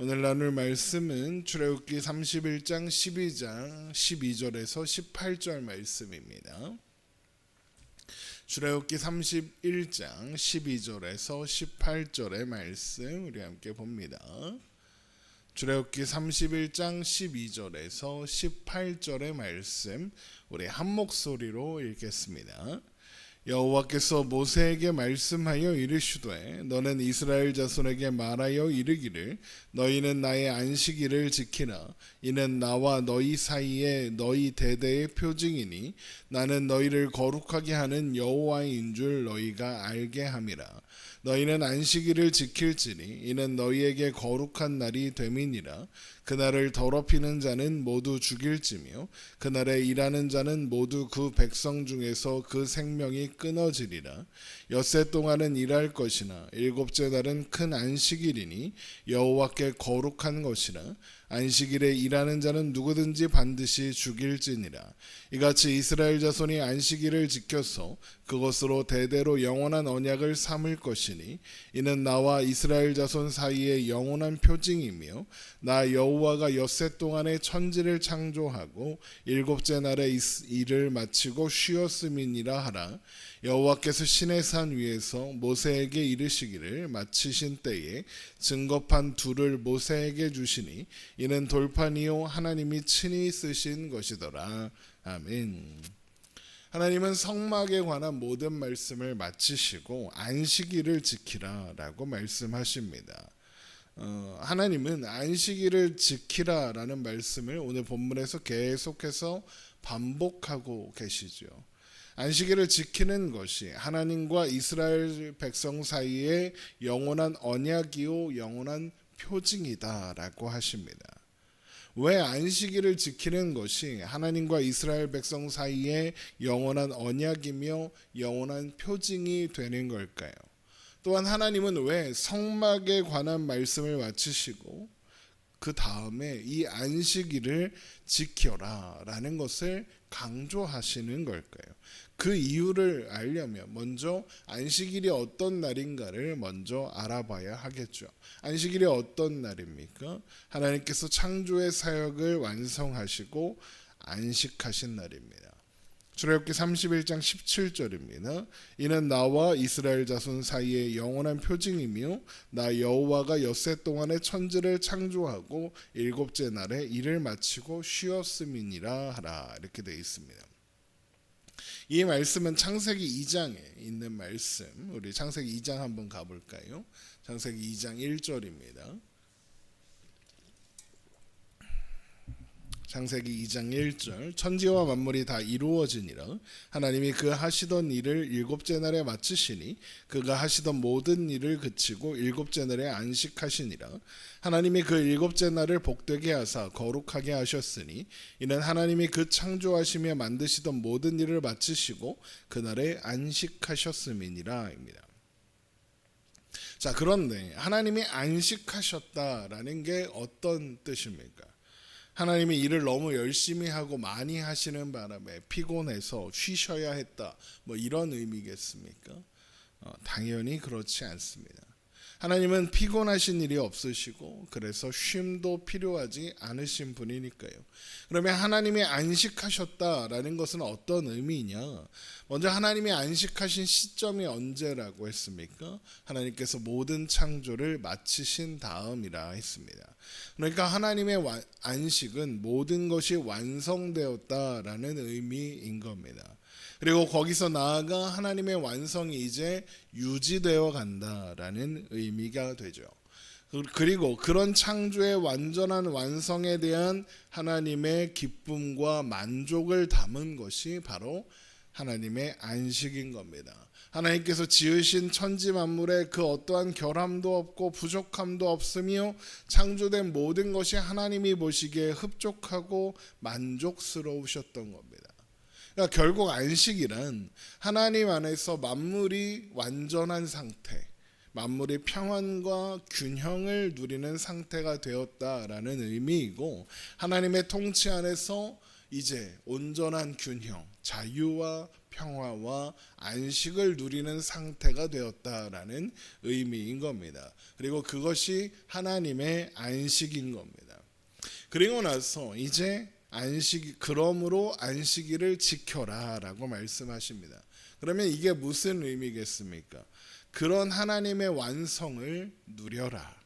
오늘 나눌 말씀은 출애굽기 31장 12장 12절에서 18절 말씀입니다. 출애굽기 31장 12절에서 18절의 말씀 우리 함께 봅니다. 출애굽기 31장 12절에서 18절의 말씀 우리 한 목소리로 읽겠습니다. 여호와께서 모세에게 말씀하여 이르시되 너는 이스라엘 자손에게 말하여 이르기를 너희는 나의 안식일을 지키라. 이는 나와 너희 사이에 너희 대대의 표징이니 나는 너희를 거룩하게 하는 여호와인 줄 너희가 알게 함이라. 너희는 안식일을 지킬지니 이는 너희에게 거룩한 날이 됨이니라. 그날을 더럽히는 자는 모두 죽일지며 그날에 일하는 자는 모두 그 백성 중에서 그 생명이 끊어지리라. 엿새 동안은 일할 것이나 일곱째 날은 큰 안식일이니 여호와께 거룩한 것이라. 안식일에 일하는 자는 누구든지 반드시 죽일지니라. 이같이 이스라엘 자손이 안식일을 지켜서 그것으로 대대로 영원한 언약을 삼을 것이니 이는 나와 이스라엘 자손 사이에 영원한 표징이며 나 여호와가 엿새 동안에 천지를 창조하고 일곱째 날에 일을 마치고 쉬었음이니라 하라. 여호와께서 시내 산 위에서 모세에게 이르시기를 마치신 때에 증거판 둘을 모세에게 주시니 이는 돌판이요 하나님이 친히 쓰신 것이더라. 아멘. 하나님은 성막에 관한 모든 말씀을 마치시고 안식일을 지키라라고 말씀하십니다. 하나님은 안식일을 지키라라는 말씀을 오늘 본문에서 계속해서 반복하고 계시죠. 안식일을 지키는 것이 하나님과 이스라엘 백성 사이에 영원한 언약이요 영원한 표징이다라고 하십니다. 왜 안식일을 지키는 것이 하나님과 이스라엘 백성 사이에 영원한 언약이며 영원한 표징이 되는 걸까요? 또한 하나님은 왜 성막에 관한 말씀을 마치시고 그 다음에 이 안식일을 지켜라 라는 것을 강조하시는 걸까요? 그 이유를 알려면 먼저 안식일이 어떤 날인가를 먼저 알아봐야 하겠죠. 안식일이 어떤 날입니까? 하나님께서 창조의 사역을 완성하시고 안식하신 날입니다. 출애굽기 31장 17절입니다. 이는 나와 이스라엘 자손 사이에 영원한 표징이며 나 여호와가 엿새 동안에 천지를 창조하고 일곱째 날에 일을 마치고 쉬었음이니라 하라. 이렇게 되어 있습니다. 이 말씀은 창세기 2장에 있는 말씀. 우리 창세기 2장 한번 가볼까요? 창세기 2장 1절입니다. 창세기 2장 1절 천지와 만물이 다 이루어지니라. 하나님이 그 하시던 일을 일곱째 날에 마치시니 그가 하시던 모든 일을 그치고 일곱째 날에 안식하시니라. 하나님이 그 일곱째 날을 복되게 하사 거룩하게 하셨으니 이는 하나님이 그 창조하시며 만드시던 모든 일을 마치시고 그날에 안식하셨음이니라 입니다. 자, 그런데 하나님이 안식하셨다라는 게 어떤 뜻입니까? 하나님이 일을 너무 열심히 하고 많이 하시는 바람에 피곤해서 쉬셔야 했다, 이런 의미겠습니까? 당연히 그렇지 않습니다. 하나님은 피곤하신 일이 없으시고 그래서 쉼도 필요하지 않으신 분이니까요. 그러면 하나님이 안식하셨다라는 것은 어떤 의미냐? 먼저 하나님이 안식하신 시점이 언제라고 했습니까? 하나님께서 모든 창조를 마치신 다음이라 했습니다. 그러니까 하나님의 안식은 모든 것이 완성되었다라는 의미인 겁니다. 그리고 거기서 나아가 하나님의 완성이 이제 유지되어 간다라는 의미가 되죠. 그리고 그런 창조의 완전한 완성에 대한 하나님의 기쁨과 만족을 담은 것이 바로 하나님의 안식인 겁니다. 하나님께서 지으신 천지 만물에 그 어떠한 결함도 없고 부족함도 없으며 창조된 모든 것이 하나님이 보시기에 흡족하고 만족스러우셨던 겁니다. 그러니까 결국 안식이란 하나님 안에서 만물이 완전한 상태, 만물이 평안과 균형을 누리는 상태가 되었다라는 의미이고 하나님의 통치 안에서 이제 온전한 균형, 자유와 평화와 안식을 누리는 상태가 되었다라는 의미인 겁니다. 그리고 그것이 하나님의 안식인 겁니다. 그리고 나서 이제 그러므로 안식일을 지켜라라고 말씀하십니다. 그러면 이게 무슨 의미겠습니까? 그런 하나님의 완성을 누려라.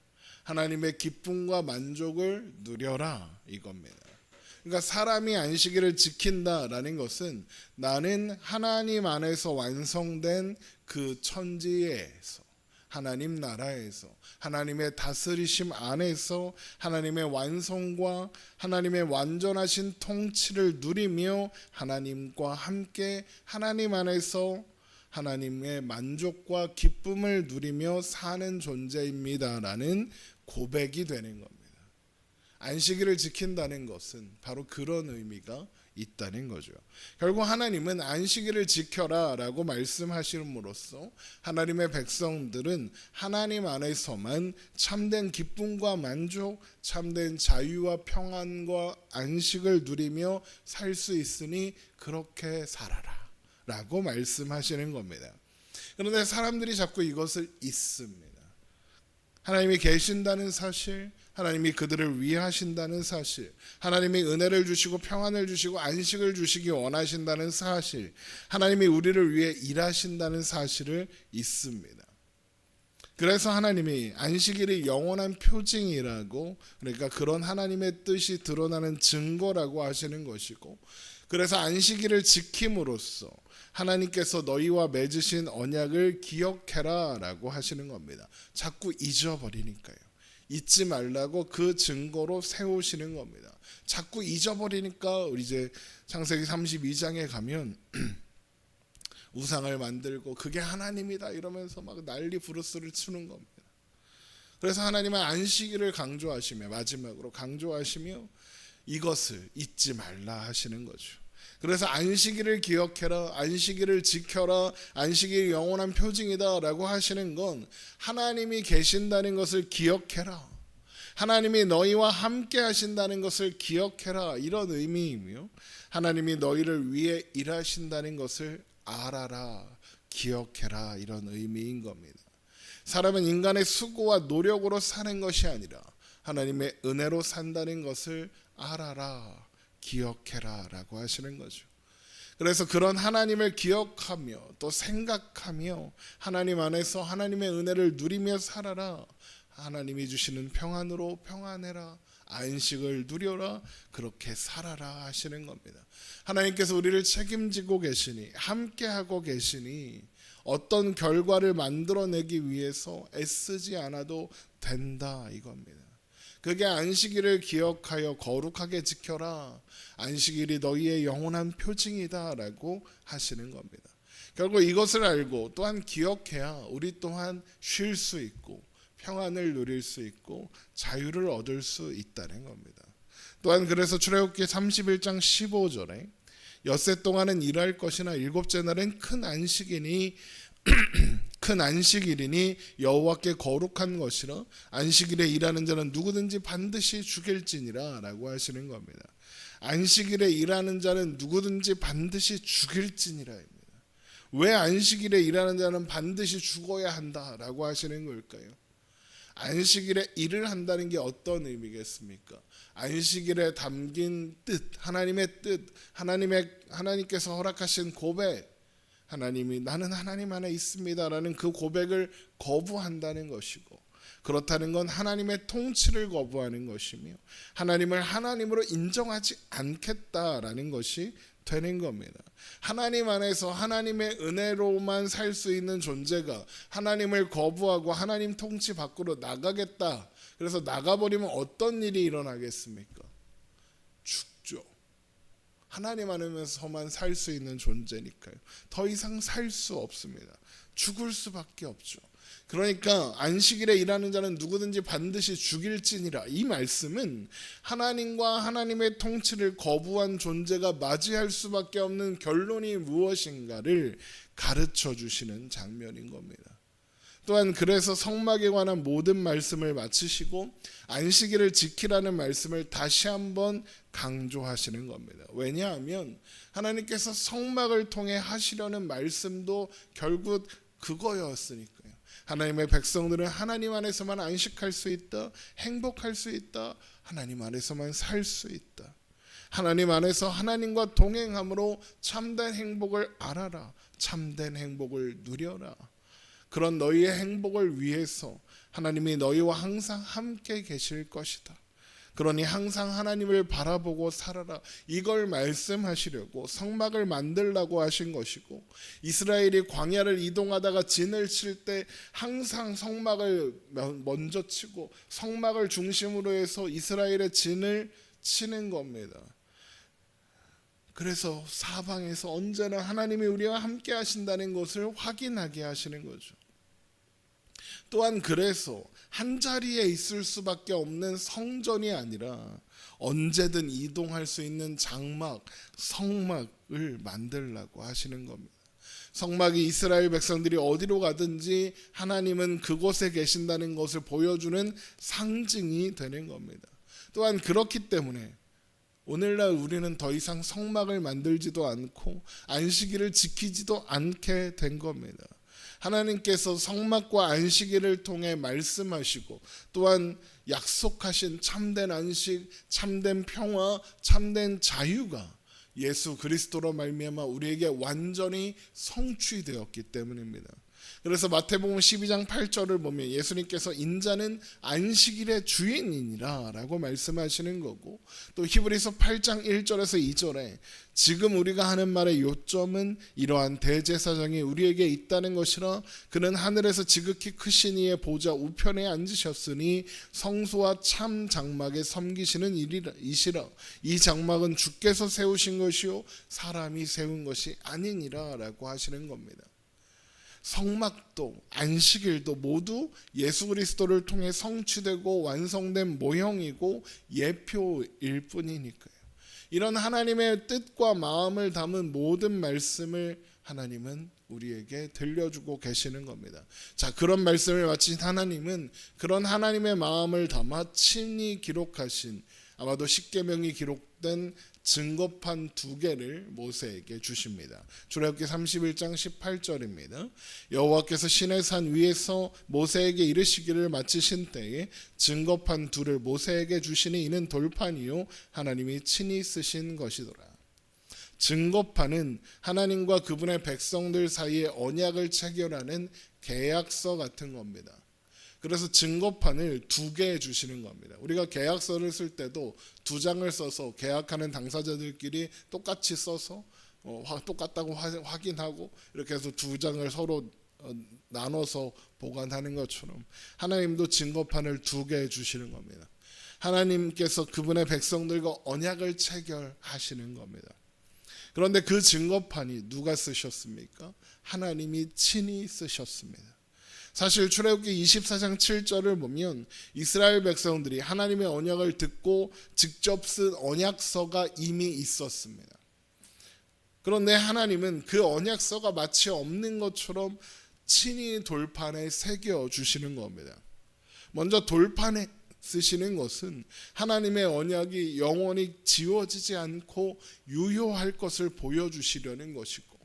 하나님의 기쁨과 만족을 누려라 이겁니다. 그러니까 사람이 안식일을 지킨다라는 것은 나는 하나님 안에서 완성된 그 천지에서, 하나님 나라에서, 하나님의 다스리심 안에서 하나님의 완성과 하나님의 완전하신 통치를 누리며 하나님과 함께 하나님 안에서 하나님의 만족과 기쁨을 누리며 사는 존재입니다라는 고백이 되는 겁니다. 안식일을 지킨다는 것은 바로 그런 의미가 있다는 거죠. 결국 하나님은 안식일을 지켜라라고 말씀하심으로써 하나님의 백성들은 하나님 안에서만 참된 기쁨과 만족, 참된 자유와 평안과 안식을 누리며 살 수 있으니 그렇게 살아라 라고 말씀하시는 겁니다. 그런데 사람들이 자꾸 이것을 잊습니다. 하나님이 계신다는 사실, 하나님이 그들을 위하신다는 사실, 하나님이 은혜를 주시고 평안을 주시고 안식을 주시기 원하신다는 사실, 하나님이 우리를 위해 일하신다는 사실을 잊습니다. 그래서 하나님이 안식일이 영원한 표징이라고, 그러니까 그런 하나님의 뜻이 드러나는 증거라고 하시는 것이고, 그래서 안식일을 지킴으로써 하나님께서 너희와 맺으신 언약을 기억해라 라고 하시는 겁니다. 자꾸 잊어버리니까요. 잊지 말라고 그 증거로 세우시는 겁니다. 자꾸 잊어버리니까 우리 이제 창세기 32장에 가면 우상을 만들고 그게 하나님이다 이러면서 막 난리 부르스를 치는 겁니다. 그래서 하나님은 안식일을 강조하시며 마지막으로 강조하시며 이것을 잊지 말라 하시는 거죠. 그래서 안식일을 기억해라, 안식일을 지켜라, 안식일이 영원한 표징이다 라고 하시는 건 하나님이 계신다는 것을 기억해라, 하나님이 너희와 함께 하신다는 것을 기억해라 이런 의미이며, 하나님이 너희를 위해 일하신다는 것을 알아라, 기억해라 이런 의미인 겁니다. 사람은 인간의 수고와 노력으로 사는 것이 아니라 하나님의 은혜로 산다는 것을 알아라, 기억해라 라고 하시는 거죠. 그래서 그런 하나님을 기억하며 또 생각하며 하나님 안에서 하나님의 은혜를 누리며 살아라, 하나님이 주시는 평안으로 평안해라, 안식을 누려라, 그렇게 살아라 하시는 겁니다. 하나님께서 우리를 책임지고 계시니, 함께하고 계시니 어떤 결과를 만들어내기 위해서 애쓰지 않아도 된다 이겁니다. 그게 안식일을 기억하여 거룩하게 지켜라, 안식일이 너희의 영원한 표징이다 라고 하시는 겁니다. 결국 이것을 알고 또한 기억해야 우리 또한 쉴 수 있고 평안을 누릴 수 있고 자유를 얻을 수 있다는 겁니다. 또한 그래서 출애굽기 31장 15절에 엿새 동안은 일할 것이나 일곱째 날은 큰 안식이니 큰 안식일이니 여호와께 거룩한 것이라, 안식일에 일하는 자는 누구든지 반드시 죽일지니라 라고 하시는 겁니다. 안식일에 일하는 자는 누구든지 반드시 죽일지니라입니다. 왜 안식일에 일하는 자는 반드시 죽어야 한다라고 하시는 걸까요? 안식일에 일을 한다는 게 어떤 의미겠습니까? 안식일에 담긴 뜻, 하나님의 뜻, 하나님께서 허락하신 고백, 하나님이 나는 하나님 안에 있습니다라는 그 고백을 거부한다는 것이고, 그렇다는 건 하나님의 통치를 거부하는 것이며 하나님을 하나님으로 인정하지 않겠다라는 것이 되는 겁니다. 하나님 안에서 하나님의 은혜로만 살 수 있는 존재가 하나님을 거부하고 하나님 통치 밖으로 나가겠다, 그래서 나가버리면 어떤 일이 일어나겠습니까? 죽죠. 하나님 안에서만 살 수 있는 존재니까요. 더 이상 살 수 없습니다. 죽을 수밖에 없죠. 그러니까 안식일에 일하는 자는 누구든지 반드시 죽일지니라, 이 말씀은 하나님과 하나님의 통치를 거부한 존재가 맞이할 수밖에 없는 결론이 무엇인가를 가르쳐 주시는 장면인 겁니다. 또한 그래서 성막에 관한 모든 말씀을 마치시고 안식일을 지키라는 말씀을 다시 한번 강조하시는 겁니다. 왜냐하면 하나님께서 성막을 통해 하시려는 말씀도 결국 그거였으니까요. 하나님의 백성들은 하나님 안에서만 안식할 수 있다, 행복할 수 있다, 하나님 안에서만 살 수 있다. 하나님 안에서 하나님과 동행함으로 참된 행복을 알아라, 참된 행복을 누려라. 그런 너희의 행복을 위해서 하나님이 너희와 항상 함께 계실 것이다. 그러니 항상 하나님을 바라보고 살아라. 이걸 말씀하시려고 성막을 만들라고 하신 것이고, 이스라엘이 광야를 이동하다가 진을 칠 때 항상 성막을 먼저 치고 성막을 중심으로 해서 이스라엘의 진을 치는 겁니다. 그래서 사방에서 언제나 하나님이 우리와 함께 하신다는 것을 확인하게 하시는 거죠. 또한 그래서 한 자리에 있을 수밖에 없는 성전이 아니라 언제든 이동할 수 있는 장막, 성막을 만들라고 하시는 겁니다. 성막이 이스라엘 백성들이 어디로 가든지 하나님은 그곳에 계신다는 것을 보여주는 상징이 되는 겁니다. 또한 그렇기 때문에 오늘날 우리는 더 이상 성막을 만들지도 않고 안식일을 지키지도 않게 된 겁니다. 하나님께서 성막과 안식일을 통해 말씀하시고 또한 약속하신 참된 안식, 참된 평화, 참된 자유가 예수 그리스도로 말미암아 우리에게 완전히 성취되었기 때문입니다. 그래서 마태복음 12장 8절을 보면 예수님께서 인자는 안식일의 주인이니라 라고 말씀하시는 거고, 또 히브리서 8장 1절에서 2절에 지금 우리가 하는 말의 요점은 이러한 대제사장이 우리에게 있다는 것이라. 그는 하늘에서 지극히 크신 이의 보좌 우편에 앉으셨으니 성소와 참 장막에 섬기시는 이시라. 이 장막은 주께서 세우신 것이요 사람이 세운 것이 아니니라 라고 하시는 겁니다. 성막도 안식일도 모두 예수 그리스도를 통해 성취되고 완성된 모형이고 예표일 뿐이니까요. 이런 하나님의 뜻과 마음을 담은 모든 말씀을 하나님은 우리에게 들려주고 계시는 겁니다. 자, 그런 말씀을 마친 하나님은 그런 하나님의 마음을 담아 친히 기록하신, 아마도 십계명이 기록된 증거판 2개를 모세에게 주십니다. 출애굽기 31장 18절입니다. 여호와께서 시내산 위에서 모세에게 이르시기를 마치신 때에 증거판 2를 모세에게 주시니 이는 돌판이요 하나님이 친히 쓰신 것이더라. 증거판은 하나님과 그분의 백성들 사이에 언약을 체결하는 계약서 같은 겁니다. 그래서 증거판을 2개 주시는 겁니다. 우리가 계약서를 쓸 때도 2장을 써서 계약하는 당사자들끼리 똑같이 써서 똑같다고 확인하고 이렇게 해서 2장을 서로 나눠서 보관하는 것처럼 하나님도 증거판을 2개 주시는 겁니다. 하나님께서 그분의 백성들과 언약을 체결하시는 겁니다. 그런데 그 증거판이 누가 쓰셨습니까? 하나님이 친히 쓰셨습니다. 사실 출애굽기 24장 7절을 보면 이스라엘 백성들이 하나님의 언약을 듣고 직접 쓴 언약서가 이미 있었습니다. 그런데 하나님은 그 언약서가 마치 없는 것처럼 친히 돌판에 새겨 주시는 겁니다. 먼저 돌판에 쓰시는 것은 하나님의 언약이 영원히 지워지지 않고 유효할 것을 보여주시려는 것이고,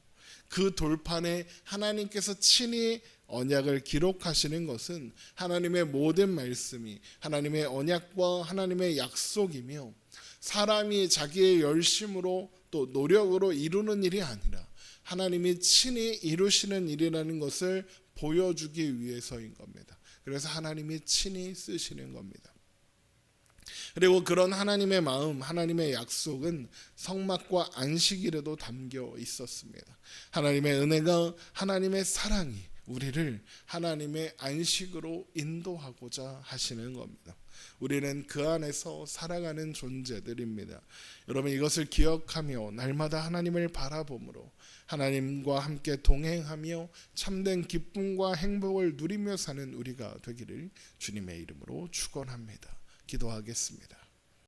그 돌판에 하나님께서 친히 언약을 기록하시는 것은 하나님의 모든 말씀이 하나님의 언약과 하나님의 약속이며 사람이 자기의 열심으로 또 노력으로 이루는 일이 아니라 하나님이 친히 이루시는 일이라는 것을 보여주기 위해서인 겁니다. 그래서 하나님이 친히 쓰시는 겁니다. 그리고 그런 하나님의 마음, 하나님의 약속은 성막과 안식일에도 담겨 있었습니다. 하나님의 은혜가, 하나님의 사랑이 우리를 하나님의 안식으로 인도하고자 하시는 겁니다. 우리는 그 안에서 살아가는 존재들입니다. 여러분, 이것을 기억하며 날마다 하나님을 바라보므로 하나님과 함께 동행하며 참된 기쁨과 행복을 누리며 사는 우리가 되기를 주님의 이름으로 축원합니다. 기도하겠습니다.